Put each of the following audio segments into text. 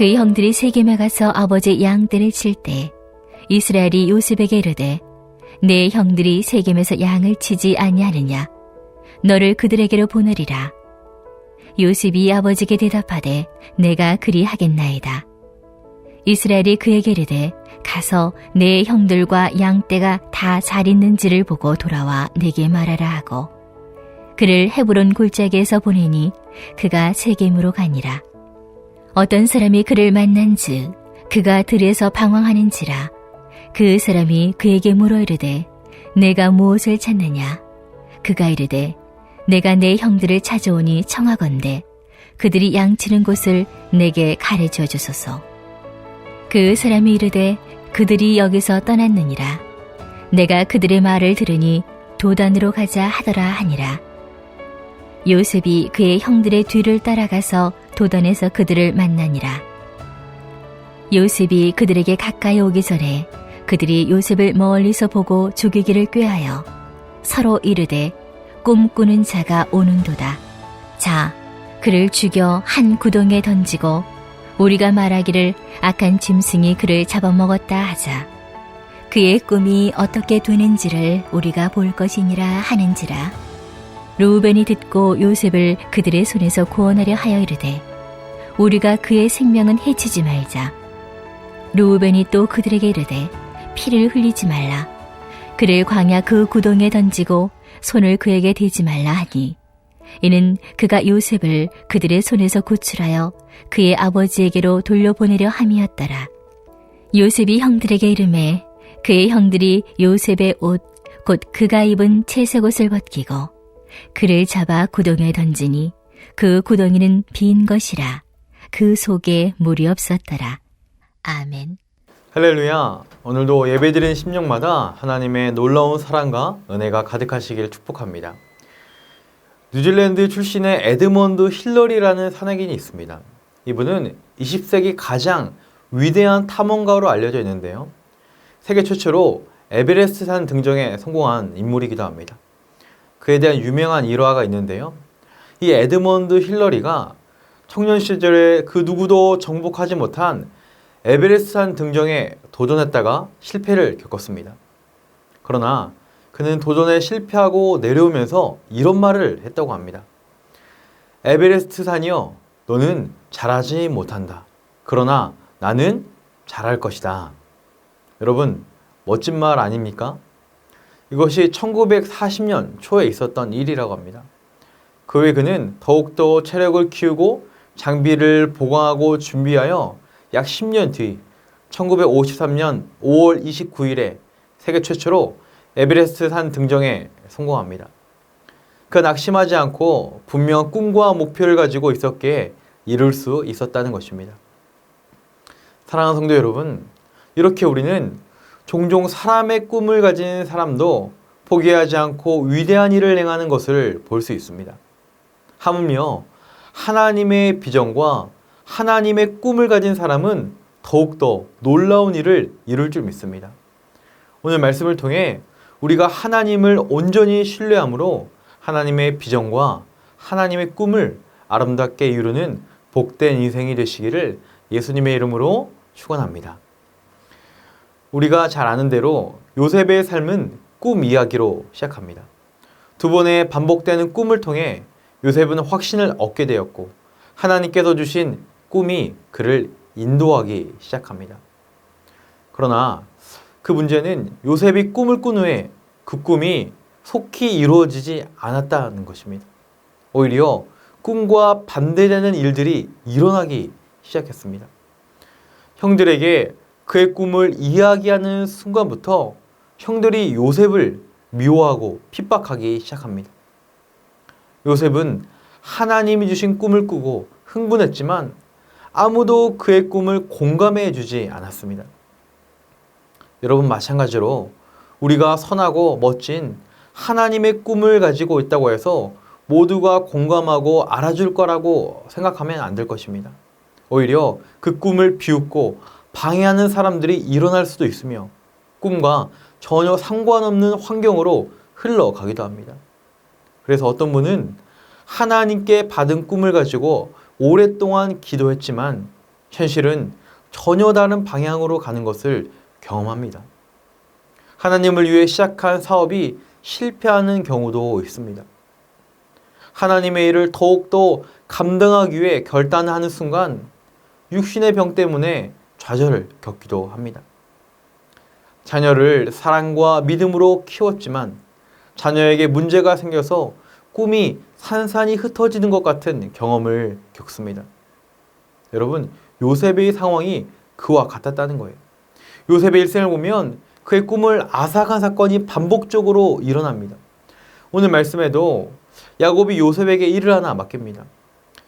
그의 형들이 세겜에 가서 아버지 양떼를 칠 때 이스라엘이 요셉에게 이르되 내 형들이 세겜에서 양을 치지 아니하느냐 너를 그들에게로 보내리라. 요셉이 아버지께 대답하되 내가 그리하겠나이다. 이스라엘이 그에게 이르되 가서 내 형들과 양떼가 다 잘 있는지를 보고 돌아와 내게 말하라 하고 그를 헤브론 골짜기에서 보내니 그가 세겜으로 가니라. 어떤 사람이 그를 만난즉 그가 들에서 방황하는지라. 그 사람이 그에게 물어 이르되 내가 무엇을 찾느냐. 그가 이르되 내가 내 형들을 찾아오니 청하건대 그들이 양치는 곳을 내게 가르쳐 주소서. 그 사람이 이르되 그들이 여기서 떠났느니라. 내가 그들의 말을 들으니 도단으로 가자 하더라 하니라. 요셉이 그의 형들의 뒤를 따라가서 도단에서 그들을 만나니라. 요셉이 그들에게 가까이 오기 전에 그들이 요셉을 멀리서 보고 죽이기를 꾀하여 서로 이르되 꿈꾸는 자가 오는도다. 자, 그를 죽여 한 구덩이에 던지고 우리가 말하기를 악한 짐승이 그를 잡아먹었다 하자. 그의 꿈이 어떻게 되는지를 우리가 볼 것이니라 하는지라. 르우벤이 듣고 요셉을 그들의 손에서 구원하려 하여 이르되 우리가 그의 생명은 해치지 말자. 르우벤이 또 그들에게 이르되 피를 흘리지 말라. 그를 광야 그 구덩이에 던지고 손을 그에게 대지 말라 하니 이는 그가 요셉을 그들의 손에서 구출하여 그의 아버지에게로 돌려보내려 함이었더라. 요셉이 형들에게 이르매 그의 형들이 요셉의 옷 곧 그가 입은 채색 옷을 벗기고 그를 잡아 구덩이에 던지니 그 구덩이는 빈 것이라. 그 속에 물이 없었더라. 아멘. 할렐루야. 오늘도 예배드리는 심령마다 하나님의 놀라운 사랑과 은혜가 가득하시길 축복합니다. 뉴질랜드 출신의 에드먼드 힐러리라는 산악인이 있습니다. 이분은 20세기 가장 위대한 탐험가로 알려져 있는데요. 세계 최초로 에베레스트 산 등정에 성공한 인물이기도 합니다. 그에 대한 유명한 일화가 있는데요. 이 에드먼드 힐러리가 청년 시절에 그 누구도 정복하지 못한 에베레스트 산 등정에 도전했다가 실패를 겪었습니다. 그러나 그는 도전에 실패하고 내려오면서 이런 말을 했다고 합니다. 에베레스트 산이여, 너는 잘하지 못한다. 그러나 나는 잘할 것이다. 여러분, 멋진 말 아닙니까? 이것이 1940년 초에 있었던 일이라고 합니다. 그 후에 그는 더욱더 체력을 키우고 장비를 보강하고 준비하여 약 10년 뒤 1953년 5월 29일에 세계 최초로 에베레스트 산 등정에 성공합니다. 그 낙심하지 않고 분명한 꿈과 목표를 가지고 있었기에 이룰 수 있었다는 것입니다. 사랑하는 성도 여러분, 이렇게 우리는 종종 사람의 꿈을 가진 사람도 포기하지 않고 위대한 일을 행하는 것을 볼 수 있습니다. 하물며 하나님의 비전과 하나님의 꿈을 가진 사람은 더욱더 놀라운 일을 이룰 줄 믿습니다. 오늘 말씀을 통해 우리가 하나님을 온전히 신뢰함으로 하나님의 비전과 하나님의 꿈을 아름답게 이루는 복된 인생이 되시기를 예수님의 이름으로 축원합니다. 우리가 잘 아는 대로 요셉의 삶은 꿈 이야기로 시작합니다. 두 번의 반복되는 꿈을 통해 요셉은 확신을 얻게 되었고 하나님께서 주신 꿈이 그를 인도하기 시작합니다. 그러나 그 문제는 요셉이 꿈을 꾼 후에 그 꿈이 속히 이루어지지 않았다는 것입니다. 오히려 꿈과 반대되는 일들이 일어나기 시작했습니다. 형들에게 그의 꿈을 이야기하는 순간부터 형들이 요셉을 미워하고 핍박하기 시작합니다. 요셉은 하나님이 주신 꿈을 꾸고 흥분했지만 아무도 그의 꿈을 공감해 주지 않았습니다. 여러분, 마찬가지로 우리가 선하고 멋진 하나님의 꿈을 가지고 있다고 해서 모두가 공감하고 알아줄 거라고 생각하면 안 될 것입니다. 오히려 그 꿈을 비웃고 방해하는 사람들이 일어날 수도 있으며 꿈과 전혀 상관없는 환경으로 흘러가기도 합니다. 그래서 어떤 분은 하나님께 받은 꿈을 가지고 오랫동안 기도했지만 현실은 전혀 다른 방향으로 가는 것을 경험합니다. 하나님을 위해 시작한 사업이 실패하는 경우도 있습니다. 하나님의 일을 더욱더 감당하기 위해 결단하는 순간 육신의 병 때문에 좌절을 겪기도 합니다. 자녀를 사랑과 믿음으로 키웠지만 자녀에게 문제가 생겨서 꿈이 산산이 흩어지는 것 같은 경험을 겪습니다. 여러분, 요셉의 상황이 그와 같았다는 거예요. 요셉의 일생을 보면 그의 꿈을 앗아간 사건이 반복적으로 일어납니다. 오늘 말씀에도 야곱이 요셉에게 일을 하나 맡깁니다.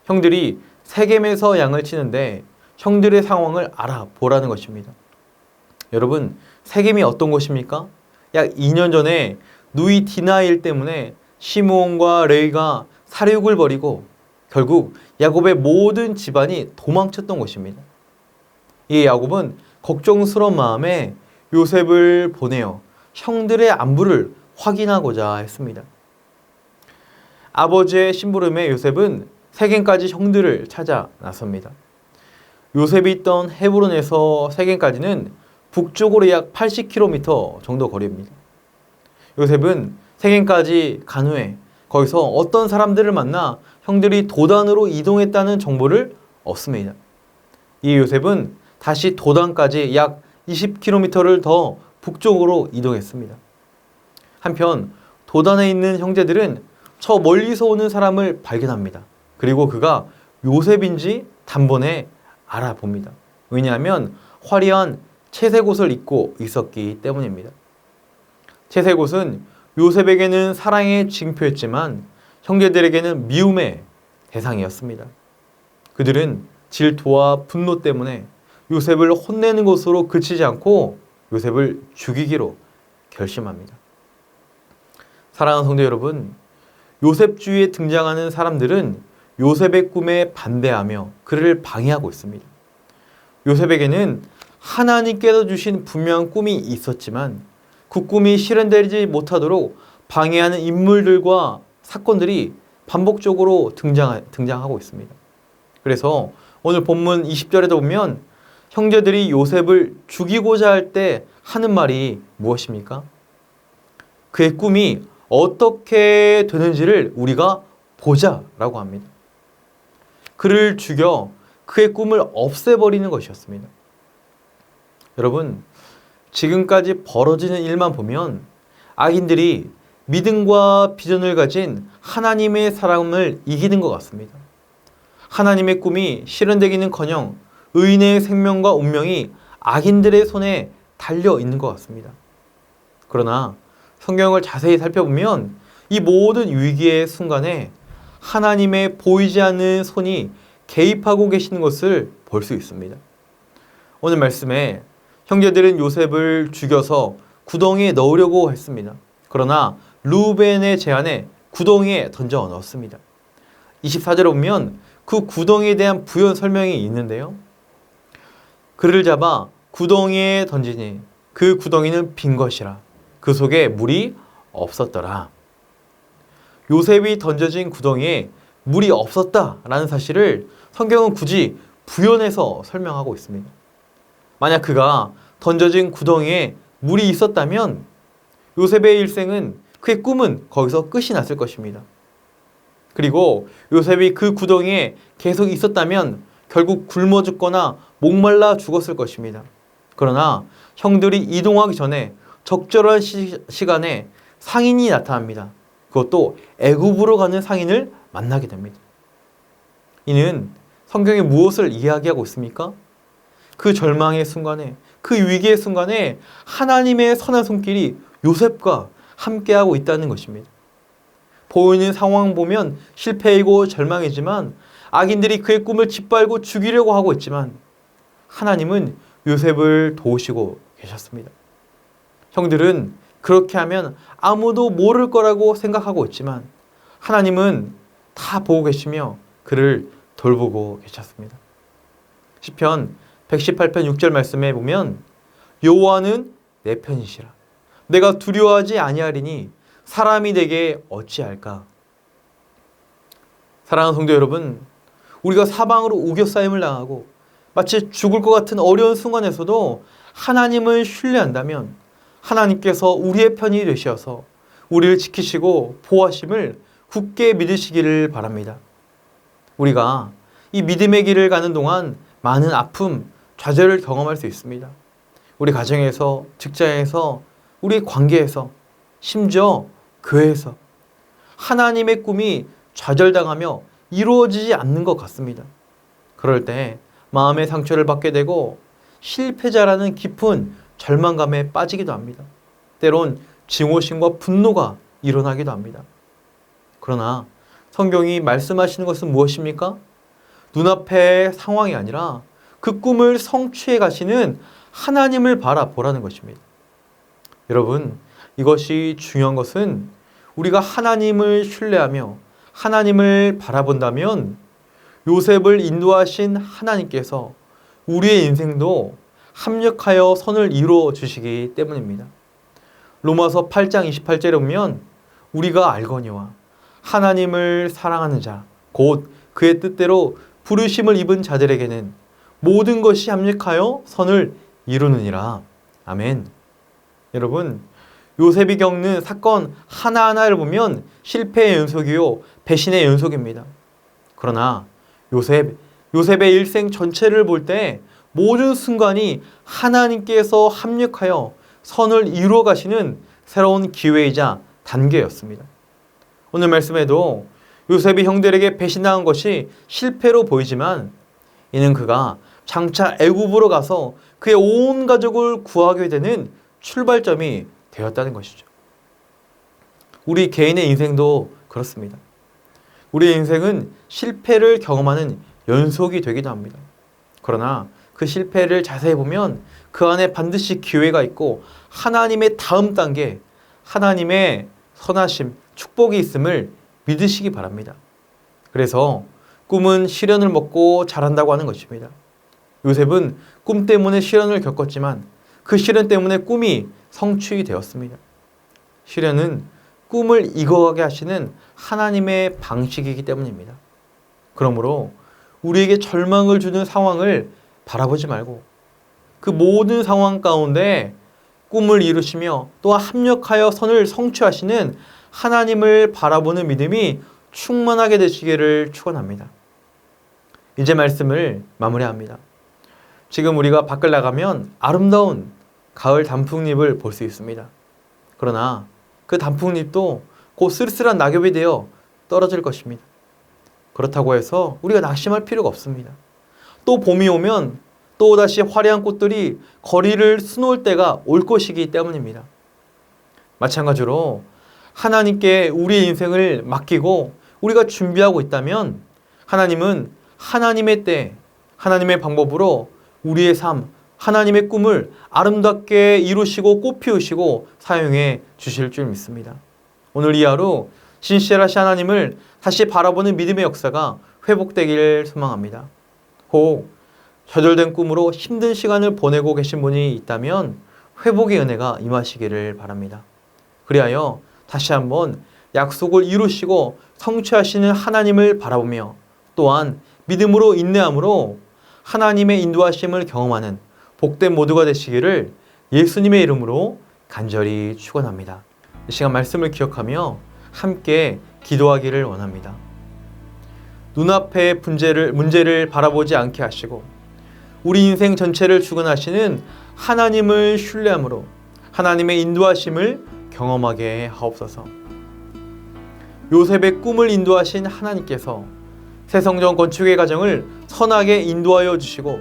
형들이 세겜에서 양을 치는데 형들의 상황을 알아보라는 것입니다. 여러분, 세겜이 어떤 곳입니까? 약 2년 전에 누이 디나의 일 때문에 시므온과 레위가 살육을 벌이고 결국 야곱의 모든 집안이 도망쳤던 곳입니다. 이 야곱은 걱정스러운 마음에 요셉을 보내어 형들의 안부를 확인하고자 했습니다. 아버지의 심부름에 요셉은 세겜까지 형들을 찾아 나섭니다. 요셉이 있던 헤브론에서 세겜까지는 북쪽으로 약 80km 정도 거리입니다. 요셉은 세겜까지 간 후에 거기서 어떤 사람들을 만나 형들이 도단으로 이동했다는 정보를 얻습니다. 이 요셉은 다시 도단까지 약 20km를 더 북쪽으로 이동했습니다. 한편 도단에 있는 형제들은 저 멀리서 오는 사람을 발견합니다. 그리고 그가 요셉인지 단번에 알아봅니다. 왜냐하면 화려한 채색 옷을 입고 있었기 때문입니다. 채색 옷은 요셉에게는 사랑의 징표였지만 형제들에게는 미움의 대상이었습니다. 그들은 질투와 분노 때문에 요셉을 혼내는 것으로 그치지 않고 요셉을 죽이기로 결심합니다. 사랑하는 성도 여러분, 요셉주의에 등장하는 사람들은 요셉의 꿈에 반대하며 그를 방해하고 있습니다. 요셉에게는 하나님께서 주신 분명한 꿈이 있었지만 그 꿈이 실현되지 못하도록 방해하는 인물들과 사건들이 반복적으로 등장하고 있습니다. 그래서 오늘 본문 20절에도 보면 형제들이 요셉을 죽이고자 할 때 하는 말이 무엇입니까? 그의 꿈이 어떻게 되는지를 우리가 보자라고 합니다. 그를 죽여 그의 꿈을 없애버리는 것이었습니다. 여러분, 지금까지 벌어지는 일만 보면 악인들이 믿음과 비전을 가진 하나님의 사람을 이기는 것 같습니다. 하나님의 꿈이 실현되기는커녕 의인의 생명과 운명이 악인들의 손에 달려 있는 것 같습니다. 그러나 성경을 자세히 살펴보면 이 모든 위기의 순간에 하나님의 보이지 않는 손이 개입하고 계시는 것을 볼 수 있습니다. 오늘 말씀에 형제들은 요셉을 죽여서 구덩이에 넣으려고 했습니다. 그러나 루벤의 제안에 구덩이에 던져 넣었습니다. 24절에 보면 그 구덩이에 대한 부연 설명이 있는데요. 그를 잡아 구덩이에 던지니 그 구덩이는 빈 것이라 그 속에 물이 없었더라. 요셉이 던져진 구덩이에 물이 없었다라는 사실을 성경은 굳이 부연해서 설명하고 있습니다. 만약 그가 던져진 구덩이에 물이 있었다면 요셉의 일생은 그의 꿈은 거기서 끝이 났을 것입니다. 그리고 요셉이 그 구덩이에 계속 있었다면 결국 굶어 죽거나 목말라 죽었을 것입니다. 그러나 형들이 이동하기 전에 적절한 시간에 상인이 나타납니다. 그것도 애굽으로 가는 상인을 만나게 됩니다. 이는 성경이 무엇을 이야기하고 있습니까? 그 절망의 순간에, 그 위기의 순간에 하나님의 선한 손길이 요셉과 함께하고 있다는 것입니다. 보이는 상황 보면 실패이고 절망이지만 악인들이 그의 꿈을 짓밟고 죽이려고 하고 있지만 하나님은 요셉을 도우시고 계셨습니다. 형들은 그렇게 하면 아무도 모를 거라고 생각하고 있지만 하나님은 다 보고 계시며 그를 돌보고 계셨습니다. 시편 118편 6절 말씀에 보면 여호와는 내 편이시라 내가 두려워하지 아니하리니 사람이 내게 어찌할까. 사랑하는 성도 여러분, 우리가 사방으로 우겨싸임을 당하고 마치 죽을 것 같은 어려운 순간에서도 하나님을 신뢰한다면 하나님께서 우리의 편이 되셔서 우리를 지키시고 보호하심을 굳게 믿으시기를 바랍니다. 우리가 이 믿음의 길을 가는 동안 많은 아픔, 좌절을 경험할 수 있습니다. 우리 가정에서, 직장에서, 우리 관계에서, 심지어 교회에서 하나님의 꿈이 좌절당하며 이루어지지 않는 것 같습니다. 그럴 때 마음의 상처를 받게 되고 실패자라는 깊은 절망감에 빠지기도 합니다. 때론 증오심과 분노가 일어나기도 합니다. 그러나 성경이 말씀하시는 것은 무엇입니까? 눈앞의 상황이 아니라 그 꿈을 성취해 가시는 하나님을 바라보라는 것입니다. 여러분, 이것이 중요한 것은 우리가 하나님을 신뢰하며 하나님을 바라본다면 요셉을 인도하신 하나님께서 우리의 인생도 합력하여 선을 이루어 주시기 때문입니다. 로마서 8장 28절에 보면 우리가 알거니와 하나님을 사랑하는 자, 곧 그의 뜻대로 부르심을 입은 자들에게는 모든 것이 합력하여 선을 이루느니라. 아멘. 여러분, 요셉이 겪는 사건 하나하나를 보면 실패의 연속이요, 배신의 연속입니다. 그러나 요셉의 일생 전체를 볼 때 모든 순간이 하나님께서 합력하여 선을 이루어 가시는 새로운 기회이자 단계였습니다. 오늘 말씀에도 요셉이 형들에게 배신당한 것이 실패로 보이지만 이는 그가 장차 애굽으로 가서 그의 온 가족을 구하게 되는 출발점이 되었다는 것이죠. 우리 개인의 인생도 그렇습니다. 우리의 인생은 실패를 경험하는 연속이 되기도 합니다. 그러나 그 실패를 자세히 보면 그 안에 반드시 기회가 있고 하나님의 다음 단계, 하나님의 선하심, 축복이 있음을 믿으시기 바랍니다. 그래서 꿈은 시련을 먹고 자란다고 하는 것입니다. 요셉은 꿈 때문에 시련을 겪었지만 그 시련 때문에 꿈이 성취되었습니다. 시련은 꿈을 이루어가게 하시는 하나님의 방식이기 때문입니다. 그러므로 우리에게 절망을 주는 상황을 바라보지 말고 그 모든 상황 가운데 꿈을 이루시며 또한 합력하여 선을 성취하시는 하나님을 바라보는 믿음이 충만하게 되시기를 축원합니다. 이제 말씀을 마무리합니다. 지금 우리가 밖을 나가면 아름다운 가을 단풍잎을 볼 수 있습니다. 그러나 그 단풍잎도 곧 쓸쓸한 낙엽이 되어 떨어질 것입니다. 그렇다고 해서 우리가 낙심할 필요가 없습니다. 또 봄이 오면 또다시 화려한 꽃들이 거리를 수놓을 때가 올 것이기 때문입니다. 마찬가지로 하나님께 우리의 인생을 맡기고 우리가 준비하고 있다면 하나님은 하나님의 때, 하나님의 방법으로 우리의 삶, 하나님의 꿈을 아름답게 이루시고 꽃 피우시고 사용해 주실 줄 믿습니다. 오늘 이 하루 신실하신 하나님을 다시 바라보는 믿음의 역사가 회복되기를 소망합니다. 혹 좌절된 꿈으로 힘든 시간을 보내고 계신 분이 있다면 회복의 은혜가 임하시기를 바랍니다. 그리하여 다시 한번 약속을 이루시고 성취하시는 하나님을 바라보며 또한 믿음으로 인내함으로 하나님의 인도하심을 경험하는 복된 모두가 되시기를 예수님의 이름으로 간절히 축원합니다. 이 시간 말씀을 기억하며 함께 기도하기를 원합니다. 눈앞의 문제를 바라보지 않게 하시고 우리 인생 전체를 주관하시는 하나님을 신뢰함으로 하나님의 인도하심을 경험하게 하옵소서. 요셉의 꿈을 인도하신 하나님께서 새 성전 건축의 과정을 선하게 인도하여 주시고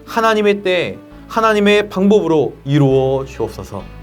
하나님의 때 하나님의 방법으로 이루어 주옵소서.